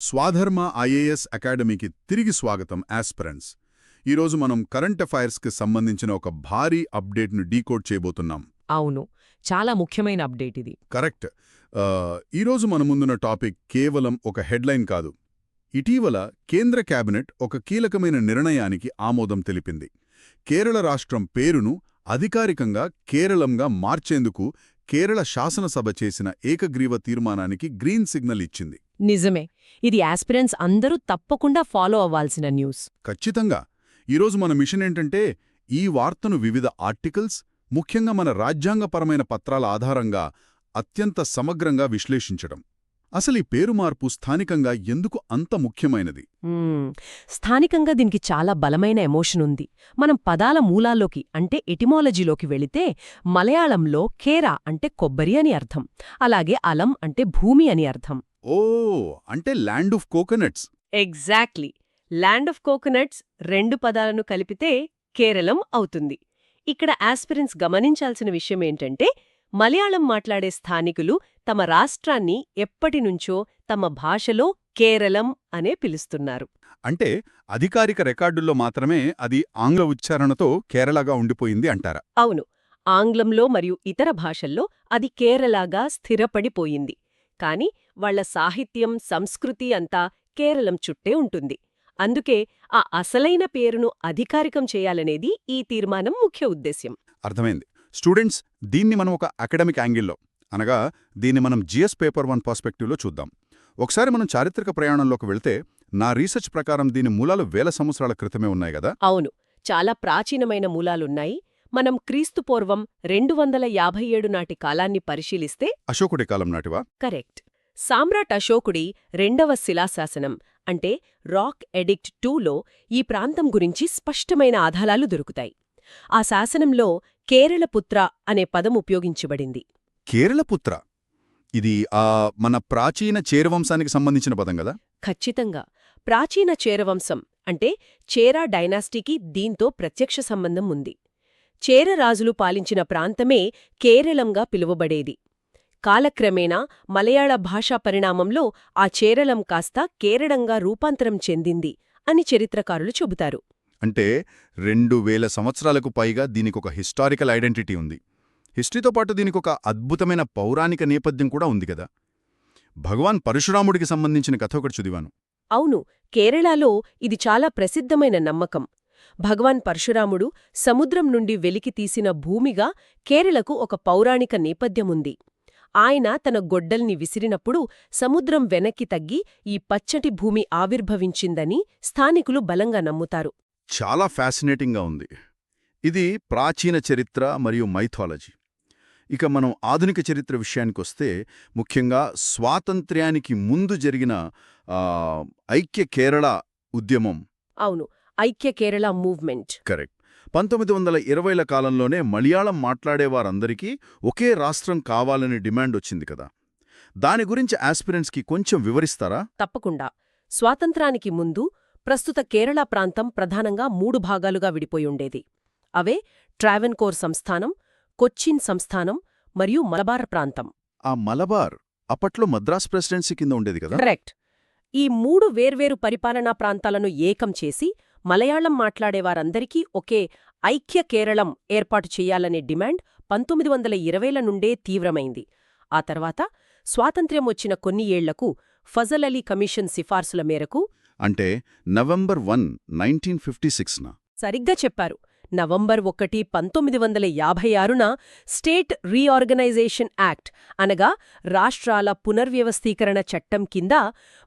స్వాధర్మ IAS అకాడమీకి తిరిగి స్వాగతం ఆస్పిరెంట్స్. ఈరోజు మనం కరెంట్ అఫైర్స్కి సంబంధించిన ఒక భారీ అప్డేట్ను డీకోడ్ చేయబోతున్నాం. అవును, చాలా ముఖ్యమైన అప్డేట్ ఇది. కరెక్ట్. ఈరోజు మన ముందున్న టాపిక్ కేవలం ఒక హెడ్లైన్ కాదు. ఇటీవల కేంద్ర కేబినెట్ ఒక కీలకమైన నిర్ణయానికి ఆమోదం తెలిపింది. కేరళ రాష్ట్రం పేరును అధికారికంగా కేరళంగా మార్చేందుకు కేరళ శాసనసభ చేసిన ఏకగ్రీవ తీర్మానానికి గ్రీన్ సిగ్నల్ ఇచ్చింది. నిజమే, ఇది ఆస్పిరెంట్స్ అందరూ తప్పకుండా ఫాలో అవ్వాల్సిన న్యూస్. ఖచ్చితంగా. ఈరోజు మన మిషన్ ఏంటంటే ఈ వార్తను వివిధ ఆర్టికల్స్, ముఖ్యంగా మన రాజ్యాంగపరమైన పత్రాల ఆధారంగా అత్యంత సమగ్రంగా విశ్లేషించడం. అసలు ఈ పేరు మార్పు స్థానికంగా ఎందుకు అంత ముఖ్యమైనది? స్థానికంగా దీనికి చాలా బలమైన ఎమోషన్ ఉంది. మనం పదాల మూలాల్లోకి అంటే ఎటిమాలజీలోకి వెళితే మలయాళంలో కేరా అంటే కొబ్బరి అని అర్థం, అలాగే అలం అంటే భూమి అని అర్థం. ఓ, అంటే land of coconuts. Exactly, land of coconuts రెండు పదాలను కలిపితే కేరళం అవుతుంది. ఇక్కడ ఆస్పిరెంట్స్ గమనించాల్సిన విషయమేంటంటే మలయాళం మాట్లాడే స్థానికులు తమ రాష్ట్రాన్ని ఎప్పటినుంచో తమ భాషలో కేరళం అనే పిలుస్తున్నారు. అంటే అధికారిక రికార్డుల్లో మాత్రమే అది ఆంగ్ల ఉచ్చారణతో కేరళగా ఉండిపోయింది అంటారా? అవును, ఆంగ్లంలో మరియు ఇతర భాషల్లో అది కేరళగా స్థిరపడిపోయింది. కాని వాళ్ల సాహిత్యం, సంస్కృతి అంతా కేరళం చుట్టే ఉంటుంది. అందుకే ఆ అసలైన పేరును అధికారికం చేయాలనేది ఈ తీర్మానం ముఖ్య ఉద్దేశ్యం. అర్థమైంది. స్టూడెంట్స్, దీన్ని మనం ఒక అకాడమిక్ యాంగిల్లో, అనగా దీన్ని మనం జిఎస్ పేపర్ 1 పర్స్పెక్టివ్లో చూద్దాం. ఒకసారి మనం చారిత్రక ప్రయాణంలోకి వెళ్తే నా రీసెర్చ్ ప్రకారం దీని మూలాలు వేల సంవత్సరాల క్రితమే ఉన్నాయి కదా? అవును, చాలా ప్రాచీనమైన మూలాలున్నాయి. మనం క్రీస్తుపూర్వం 257 నాటి కాలాన్ని పరిశీలిస్తే అశోకుడి కాలం నాటివా? కరెక్ట్. సామ్రాట్ అశోకుడి రెండవ శిలాశాసనం అంటే రాక్ ఎడిక్ట్ 2లో ఈ ప్రాంతం గురించి స్పష్టమైన ఆధారాలు దొరుకుతాయి. ఆ శాసనంలో కేరళపుత్ర అనే పదం ఉపయోగించబడింది. కేరళపుత్ర, ఇది మన ప్రాచీన చేరవంశానికి సంబంధించిన పదం కదా? ఖచ్చితంగా. ప్రాచీన చేరవంశం అంటే చేరా డైనాస్టీకి దీంతో ప్రత్యక్ష సంబంధం ఉంది. చేర రాజులు పాలించిన ప్రాంతమే కేరళంగా పిలువబడేది. కాలక్రమేణా మలయాళ భాషా పరిణామంలో ఆ చేరళం కాస్త కేరళంగా రూపాంతరం చెందింది అని చరిత్రకారులు చెబుతారు. అంటే 2000 సంవత్సరాలకు పైగా దీనికొక హిస్టారికల్ ఐడెంటిటీ ఉంది. హిస్టరీతో పాటు దీనికొక అద్భుతమైన పౌరాణిక నేపథ్యం కూడా ఉంది కదా. భగవాన్ పరశురాముడికి సంబంధించిన కథ ఒకటి చదివాను. అవును, కేరళలో ఇది చాలా ప్రసిద్ధమైన నమ్మకం. భగవాన్ పరశురాముడు సముద్రం నుండి వెలికి తీసిన భూమిగా కేరళకు ఒక పౌరాణిక నేపథ్యముంది. ఆయన తన గొడ్డల్ని విసిరినప్పుడు సముద్రం వెనక్కి తగ్గి ఈ పచ్చటి భూమి ఆవిర్భవించిందని స్థానికులు బలంగా నమ్ముతారు. చాలా ఫ్యాసినేటింగ్గా ఉంది. ఇది ప్రాచీన చరిత్ర మరియు మైథాలజీ. ఇక మనం ఆధునిక చరిత్ర విషయానికొస్తే ముఖ్యంగా స్వాతంత్ర్యానికి ముందు జరిగిన ఐక్య కేరళ ఉద్యమం. అవును, ఐక్య కేరళ మూవ్మెంట్. కరెక్ట్. 1920ల కాలంలోనే మలయాళం మాట్లాడేవారందరికీ ఒకే రాష్ట్రం కావాలని డిమాండ్ వచ్చింది కదా. దాని గురించి ఆస్పిరెంట్స్కి కొంచెం వివరిస్తారా? తప్పకుండా. స్వాతంత్రానికి ముందు ప్రస్తుత కేరళ ప్రాంతం ప్రధానంగా 3 భాగాలుగా విడిపోయుండేది. అవే ట్రావెన్కోర్ సంస్థానం, కొచ్చిన్ సంస్థానం మరియు మలబార్ ప్రాంతం. ఆ మలబార్ అప్పట్లో మద్రాస్ ప్రెసిడెన్సీ కింద ఉండేది కదా? కరెక్ట్. ఈ 3 వేర్వేరు పరిపాలనా ప్రాంతాలను ఏకం చేసి మలయాళం మాట్లాడేవారందరికీ ఒకే ఐక్య కేరళం ఏర్పాటు చెయ్యాలనే డిమాండ్ 1920ల నుండే తీవ్రమైంది. ఆ తర్వాత స్వాతంత్ర్యం వచ్చిన కొన్ని ఏళ్లకు ఫజల్ అలీ కమిషన్ సిఫార్సుల మేరకు, అంటే నవంబర్ 1, 1956న. సరిగ్గా చెప్పారు. నవంబర్ 1, 1956న స్టేట్ రీఆర్గనైజేషన్ యాక్ట్ అనగా రాష్ట్రాల పునర్వ్యవస్థీకరణ చట్టం కింద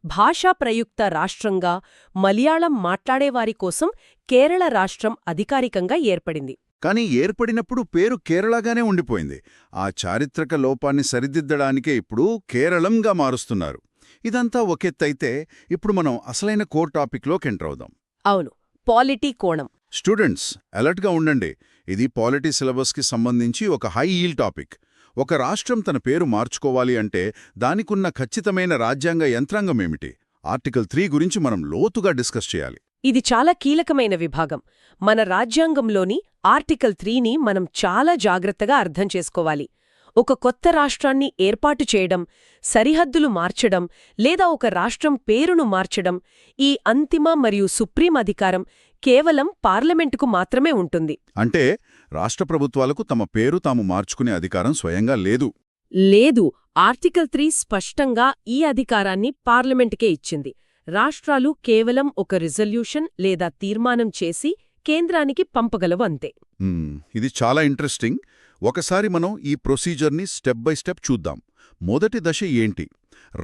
భాషా ప్రయుక్త రాష్ట్రంగా మలయాళం మాట్లాడేవారి కోసం కేరళ రాష్ట్రం అధికారికంగా ఏర్పడింది. కానీ ఏర్పడినప్పుడు పేరు కేరళగానే ఉండిపోయింది. ఆ చారిత్రక లోపాన్ని సరిదిద్దడానికే ఇప్పుడు కేరళంగా మారుస్తున్నారు. ఇదంతా ఒకెత్తైతే ఇప్పుడు మనం అసలైన కోర్ టాపిక్లోకి ఎంటర్ అవుదాం. అవును, పాలిటీ కోణం. స్టూడెంట్స్, అలర్ట్గా ఉండండి. ఇది పాలిటీ సిలబస్కి సంబంధించి ఒక హై ఈల్ టాపిక్. ఒక రాష్ట్రం తన పేరు మార్చుకోవాలి అంటే దానికున్న ఖచ్చితమైన రాజ్యాంగ యంత్రాంగమేమిటి? ఆర్టికల్ 3 గురించి మనం లోతుగా డిస్కస్ చేయాలి. ఇది చాలా కీలకమైన విభాగం. మన రాజ్యాంగంలోని ఆర్టికల్ 3ని మనం చాలా జాగ్రత్తగా అర్థం చేసుకోవాలి. ఒక కొత్త రాష్ట్రాన్ని ఏర్పాటు చేయడం, సరిహద్దులు మార్చడం లేదా ఒక రాష్ట్రం పేరును మార్చడం, ఈ అంతిమ మరియు సుప్రీం అధికారం కేవలం పార్లమెంటుకు మాత్రమే ఉంటుంది. అంటే రాష్ట్ర ప్రభుత్వాలకు తమ పేరు తాము మార్చుకునే అధికారం స్వయంగా లేదు. లేదు, ఆర్టికల్ 3 స్పష్టంగా ఈ అధికారాన్ని పార్లమెంటుకే ఇచ్చింది. రాష్ట్రాలు కేవలం ఒక రిజల్యూషన్ లేదా తీర్మానం చేసి కేంద్రానికి పంపగలవు అంతే. ఇది చాలా ఇంట్రెస్టింగ్. ఒకసారి మనం ఈ ప్రొసీజర్ని స్టెప్ బై స్టెప్ చూద్దాం. మొదటి దశ ఏంటి?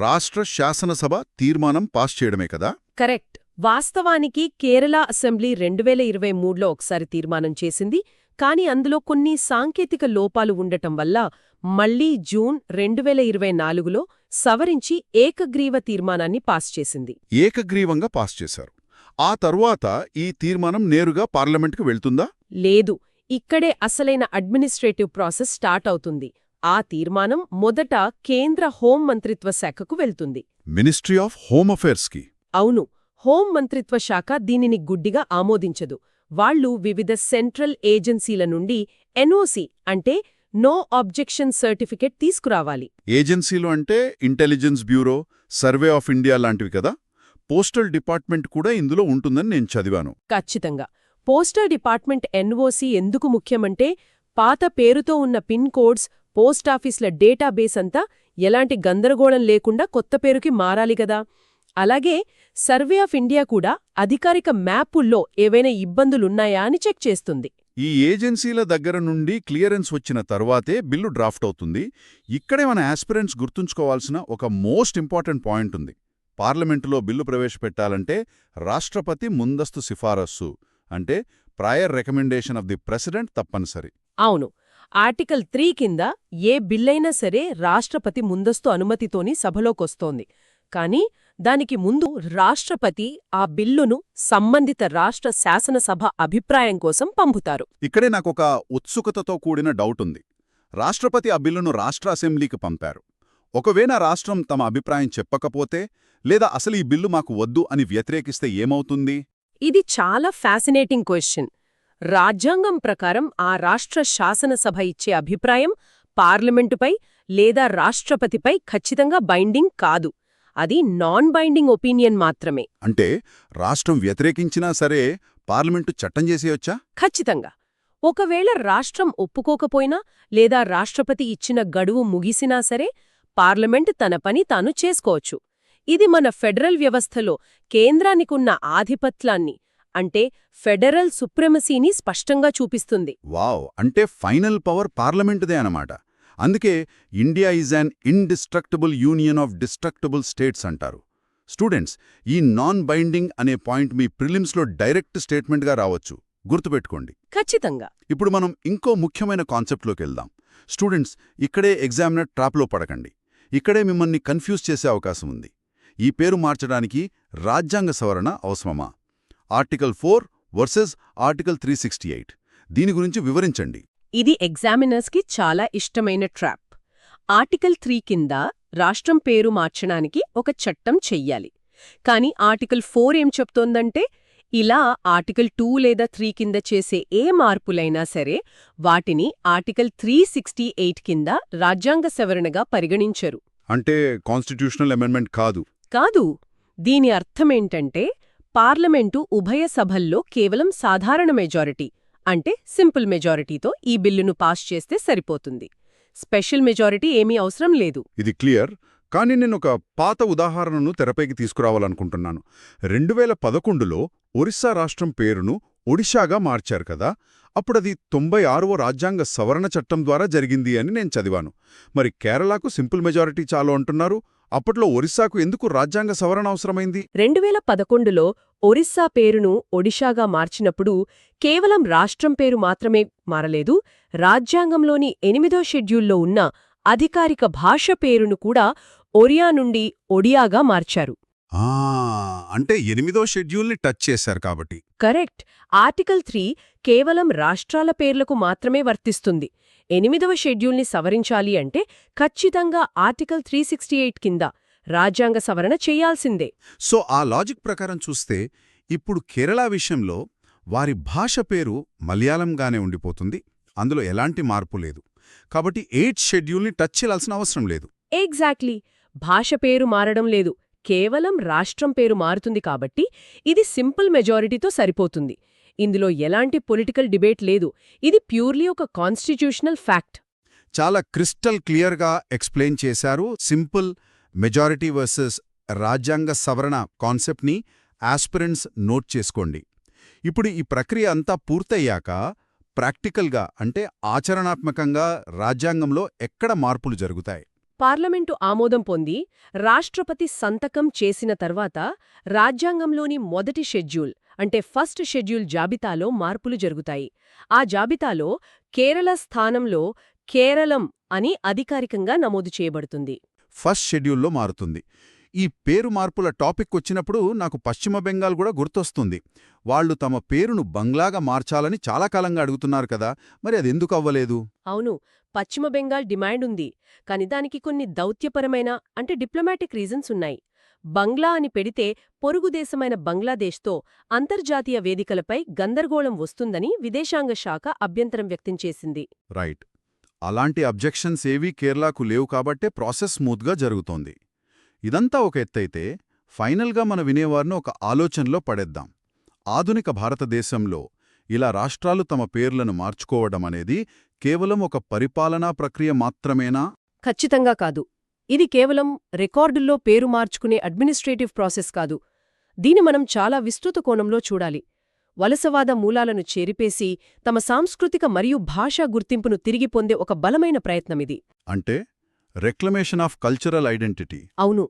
రాష్ట్ర శాసనసభ తీర్మానం పాస్ చేయడమే కదా? కరెక్ట్. వాస్తవానికి కేరళ అసెంబ్లీ 2023లో ఒకసారి తీర్మానం చేసింది, కానీ అందులో కొన్ని సాంకేతిక లోపాలు ఉండటం వల్ల మళ్లీ జూన్ 2024లో సవరించి ఏకగ్రీవ తీర్మానాన్ని పాస్ చేసింది. ఏకగ్రీవంగా పాస్ చేశారు. ఆ తరువాత ఈ తీర్మానం నేరుగా పార్లమెంట్కి వెళ్తుందా? లేదు, ఇక్కడే అసలైన అడ్మినిస్ట్రేటివ్ ప్రాసెస్ స్టార్ట్ అవుతుంది. ఆ తీర్మానం మొదట కేంద్ర హోం మంత్రిత్వ శాఖకు వెళ్తుంది. మినిస్ట్రీ ఆఫ్ హోమ్ అఫైర్స్కి? అవును, హోం మంత్రిత్వ శాఖ దీనిని గుడ్డిగా ఆమోదించదు. వాళ్లు వివిధ సెంట్రల్ ఏజెన్సీల నుండి ఎన్ఓసి అంటే నో ఆబ్జెక్షన్ సర్టిఫికెట్ తీసుకురావాలి. ఏజెన్సీలు అంటే intelligence bureau, survey of India లాంటివి కదా? పోస్టల్ డిపార్ట్మెంట్ కూడా ఇందులో ఉంటుందని నేను చదివాను. ఖచ్చితంగా. పోస్టల్ డిపార్ట్మెంట్ ఎన్ఓసి ఎందుకు ముఖ్యమంటే, పాత పేరుతో ఉన్న పిన్ కోడ్స్, పోస్టాఫీస్ల డేటాబేస్ అంతా ఎలాంటి గందరగోళం లేకుండా కొత్త పేరుకి మారాలి గదా. అలాగే సర్వే ఆఫ్ ఇండియా కూడా అధికారిక మ్యాపుల్లో ఏవైనా ఇబ్బందులున్నాయా అని చెక్ చేస్తుంది. ఈ ఏజెన్సీల దగ్గర నుండి క్లియరెన్స్ వచ్చిన తర్వాతే బిల్లు డ్రాఫ్ట్ అవుతుంది. ఇక్కడే మన ఆస్పిరెంట్స్ గుర్తుంచుకోవాల్సిన ఒక మోస్ట్ ఇంపార్టెంట్ పాయింట్ ఉంది. పార్లమెంటులో బిల్లు ప్రవేశపెట్టాలంటే రాష్ట్రపతి ముందస్తు సిఫారసు అంటే prior recommendation of the president తప్పనిసరి. అవును, ఆర్టికల్ 3 కింద ఏ బిల్లైనా సరే రాష్ట్రపతి ముందస్తు అనుమతితోని సభలోకొస్తోంది. కానీ దానికి ముందు రాష్ట్రపతి ఆ బిల్లును సంబంధిత రాష్ట్ర శాసనసభ అభిప్రాయం కోసం పంపుతారు. ఇక్కడే నాకొక ఉత్సుకతతో కూడిన డౌట్ ఉంది. రాష్ట్రపతి ఆ బిల్లును రాష్ట్ర అసెంబ్లీకి పంపారు. ఒకవేళ రాష్ట్రం తమ అభిప్రాయం చెప్పకపోతే లేదా అసలు ఈ బిల్లు మాకు వద్దు అని వ్యతిరేకిస్తే ఏమవుతుంది? ఇది చాలా ఫ్యాసినేటింగ్ క్వశ్చన్. రాజ్యాంగం ప్రకారం ఆ రాష్ట్ర శాసనసభ ఇచ్చే అభిప్రాయం పార్లమెంటుపై లేదా రాష్ట్రపతిపై ఖచ్చితంగా బైండింగ్ కాదు. అది నాన్ బైండింగ్ ఒపీనియన్ మాత్రమే. అంటే రాష్ట్రం వ్యతిరేకించినా సరే పార్లమెంటు చట్టం చేసేయొచ్చా? ఖచ్చితంగా. ఒకవేళ రాష్ట్రం ఒప్పుకోకపోయినా లేదా రాష్ట్రపతి ఇచ్చిన గడువు ముగిసినా సరే పార్లమెంటు తన పని తాను చేసుకోవచ్చు. ఇది మన ఫెడరల్ వ్యవస్థలో కేంద్రానికున్న ఆధిపత్యాన్ని అంటే ఫెడరల్ సుప్రమసీని స్పష్టంగా చూపిస్తుంది. వావ్, అంటే ఫైనల్ పవర్ పార్లమెంటుదే అనమాట. అందుకే India is an indestructible union of destructible states అంటారు. స్టూడెంట్స్, ఈ నాన్ బైండింగ్ అనే పాయింట్ మీ ప్రిలిమ్స్లో డైరెక్ట్ స్టేట్మెంట్గా రావచ్చు, గుర్తుపెట్టుకోండి. ఖచ్చితంగా. ఇప్పుడు మనం ఇంకో ముఖ్యమైన కాన్సెప్ట్లోకి వెళ్దాం. స్టూడెంట్స్, ఇక్కడే ఎగ్జామినర్ ట్రాప్లో పడకండి. ఇక్కడే మిమ్మల్ని కన్ఫ్యూజ్ చేసే అవకాశం ఉంది. ఈ పేరు మార్చడానికి రాజ్యాంగ సవరణ అవసరమా? ఆర్టికల్ 4 వర్సెస్ ఆర్టికల్ 368 దీని గురించి వివరించండి. ఇది ఎగ్జామినర్స్కి చాలా ఇష్టమైన ట్రాప్. ఆర్టికల్ 3 కింద రాష్ట్రం పేరు మార్చడానికి ఒక చట్టం చెయ్యాలి. కాని ఆర్టికల్ 4 ఏం చెప్తోందంటే, ఇలా ఆర్టికల్ 2 లేదా 3 కింద చేసే ఏ మార్పులైనా సరే వాటిని ఆర్టికల్ 368 కింద రాజ్యాంగ సవరణగా పరిగణించరు. అంటే కాన్స్టిట్యూషనల్ అమెండ్మెంట్ కాదు? కాదు. దీని అర్థమేంటంటే, పార్లమెంటు ఉభయ సభల్లో కేవలం సాధారణ మెజారిటీ అంటే సింపుల్ మెజారిటీతో ఈ బిల్లును పాస్ చేస్తే సరిపోతుంది. స్పెషల్ మెజారిటీ ఏమీ అవసరం లేదు. ఇది క్లియర్. కానీ నేనొక పాత ఉదాహరణను తెరపైకి తీసుకురావాలనుకుంటున్నాను. 2011లో ఒరిస్సా రాష్ట్రం పేరును ఒడిషాగా మార్చారు కదా. అప్పుడది 96వ రాజ్యాంగ సవరణ చట్టం ద్వారా జరిగింది అని నేను చదివాను. మరి కేరళకు సింపుల్ మెజారిటీ చాలు అంటున్నారు. అప్పట్లో ఒరిస్సాకు ఎందుకు రాజ్యాంగ సవరణ అవసరమైంది? 2011లో ఒరిస్సా పేరును ఒడిషాగా మార్చినప్పుడు కేవలం రాష్ట్రం పేరు మాత్రమే మారలేదు, రాజ్యాంగంలోని 8వ షెడ్యూల్లో ఉన్న అధికారిక భాష పేరును కూడా ఒరియా నుండి ఒడియాగా మార్చారు. అంటే 8వ షెడ్యూల్ని టచ్ చేశారు కాబట్టి. కరెక్ట్. ఆర్టికల్ 3 కేవలం రాష్ట్రాల పేర్లకు మాత్రమే వర్తిస్తుంది. 8వ షెడ్యూల్ని సవరించాలి అంటే ఖచ్చితంగా ఆర్టికల్ 368 కింద రాజ్యాంగ సవరణ చేయాల్సిందే. సో ఆ లాజిక్ ప్రకారం చూస్తే ఇప్పుడు కేరళ విషయంలో వారి భాష పేరు మలయాళంగానే ఉండిపోతుంది. అందులో ఎలాంటి మార్పు లేదు. కాబట్టి 8th షెడ్యూల్ని టచ్ చేయాల్సిన అవసరం లేదు. ఎగ్జాక్ట్లీ. భాష పేరు మారడం లేదు, కేవలం రాష్ట్రం పేరు మారుతుంది కాబట్టి ఇది సింపుల్ మెజారిటీతో సరిపోతుంది. ఇందులో ఎలాంటి పొలిటికల్ డిబేట్ లేదు, ఇది ప్యూర్లీ ఒక కాన్స్టిట్యూషనల్ ఫ్యాక్ట్. చాలా క్రిస్టల్ క్లియర్గా ఎక్స్ప్లెయిన్ చేశారు. సింపుల్ మెజారిటీ వర్సెస్ రాజ్యాంగ సవరణ కాన్సెప్ట్ని ఆస్పిరెంట్స్ నోట్ చేసుకోండి. ఇప్పుడు ఈ ప్రక్రియ అంతా పూర్తయ్యాక ప్రాక్టికల్గా అంటే ఆచరణాత్మకంగా రాజ్యాంగంలో ఎక్కడ మార్పులు జరుగుతాయి? పార్లమెంటు ఆమోదం పొంది రాష్ట్రపతి సంతకం చేసిన తర్వాత రాజ్యాంగంలోని మొదటి షెడ్యూల్ అంటే ఫస్ట్ షెడ్యూల్ జాబితాలో మార్పులు జరుగుతాయి. ఆ జాబితాలో కేరళ స్థానంలో కేరళం అని అధికారికంగా నమోదు చేయబడుతుంది. ఫస్ట్ షెడ్యూల్లో మారుతుంది. ఈ పేరు మార్పుల టాపిక్ వచ్చినప్పుడు నాకు పశ్చిమ బెంగాల్ కూడా గుర్తొస్తుంది. వాళ్లు తమ పేరును బంగ్లాగా మార్చాలని చాలా కాలంగా అడుగుతున్నారు కదా, మరి అదెందుకు అవ్వలేదు? అవును, పశ్చిమ బెంగాల్ డిమాండ్ ఉంది, కాని దానికి కొన్ని దౌత్యపరమైన అంటే డిప్లొమాటిక్ రీజన్స్ ఉన్నాయి. బంగ్లా అని పెడితే పొరుగు దేశమైన బంగ్లాదేశ్తో అంతర్జాతీయ వేదికలపై గందరగోళం వస్తుందని విదేశాంగ శాఖ అభ్యంతరం వ్యక్తం చేసింది. రైట్. అలాంటి అబ్జెక్షన్స్ ఏవీ కేరళకు లేవు కాబట్టే ప్రాసెస్ స్మూత్గా జరుగుతోంది. ఇదంతా ఒక ఎత్తైతే ఫైనల్గా మన వినేవారిని ఒక ఆలోచనలో పడేద్దాం. ఆధునిక భారతదేశంలో ఇలా రాష్ట్రాలు తమ పేర్లను మార్చుకోవడం అనేది కేవలం ఒక పరిపాలనా ప్రక్రియ మాత్రమేనా? ఖచ్చితంగా కాదు. ఇది కేవలం రికార్డుల్లో పేరు మార్చుకునే అడ్మినిస్ట్రేటివ్ ప్రాసెస్ కాదు. దీని మనం చాలా విస్తృత కోణంలో చూడాలి. వలసవాద మూలాలను చేరిపేసి తమ సాంస్కృతిక మరియు భాషా గుర్తింపును తిరిగి పొందే ఒక బలమైన ప్రయత్నమిది. అంటే రెక్లమేషన్ ఆఫ్ కల్చరల్ ఐడెంటిటీ. అవును.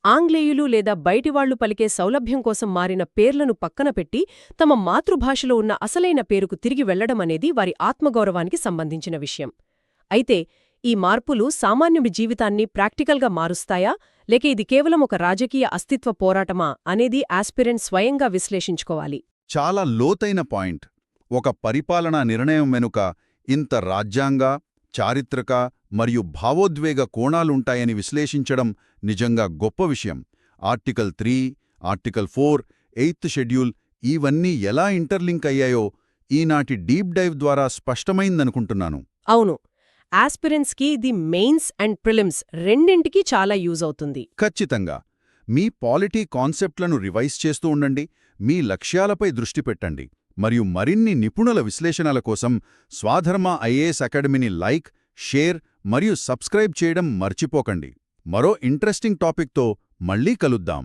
ఆంగ్లేయులు లేదా బయటివాళ్లు పలికే సౌలభ్యం కోసం మారిన పేర్లను పక్కన పెట్టి తమ మాతృభాషలో ఉన్న అసలైన పేరుకు తిరిగి వెళ్లడమనేది వారి ఆత్మగౌరవానికి సంబంధించిన విషయం. అయితే ఈ మార్పులు సామాన్యుడి జీవితాన్ని ప్రాక్టికల్గా మారుస్తాయా, లేక ఇది కేవలం ఒక రాజకీయ అస్తిత్వ పోరాటమా అనేది ఆస్పిరెంట్ స్వయంగా విశ్లేషించుకోవాలి. చాలా లోతైన పాయింట్. ఒక పరిపాలనా నిర్ణయం వెనుక ఇంత రాజ్యాంగ, చారిత్రక మరియు భావోద్వేగ కోణాలుంటాయని విశ్లేషించడం నిజంగా గొప్ప విషయం. ఆర్టికల్ 3, ఆర్టికల్ 4, 8th షెడ్యూల్ ఇవన్నీ ఎలా ఇంటర్లింక్ అయ్యాయో ఈనాటి డీప్ డైవ్ ద్వారా స్పష్టమైందనుకుంటున్నాను. అవును. ఆస్పిరెంట్స్కి ఇది మెయిన్స్ అండ్ ప్రిలిమ్స్ రెండింటికీ చాలా యూజ్ అవుతుంది. ఖచ్చితంగా. మీ పాలిటీ కాన్సెప్ట్లను రివైజ్ చేస్తూ ఉండండి, మీ లక్ష్యాలపై దృష్టి పెట్టండి, మరియు మరిన్ని నిపుణుల విశ్లేషణల కోసం స్వాధర్మ ఐఏఎస్ అకాడమీని లైక్, షేర్ మరియు సబ్స్క్రైబ్ చేయడం మర్చిపోకండి. మరో ఇంట్రెస్టింగ్ టాపిక్తో మళ్ళీ కలుద్దాం.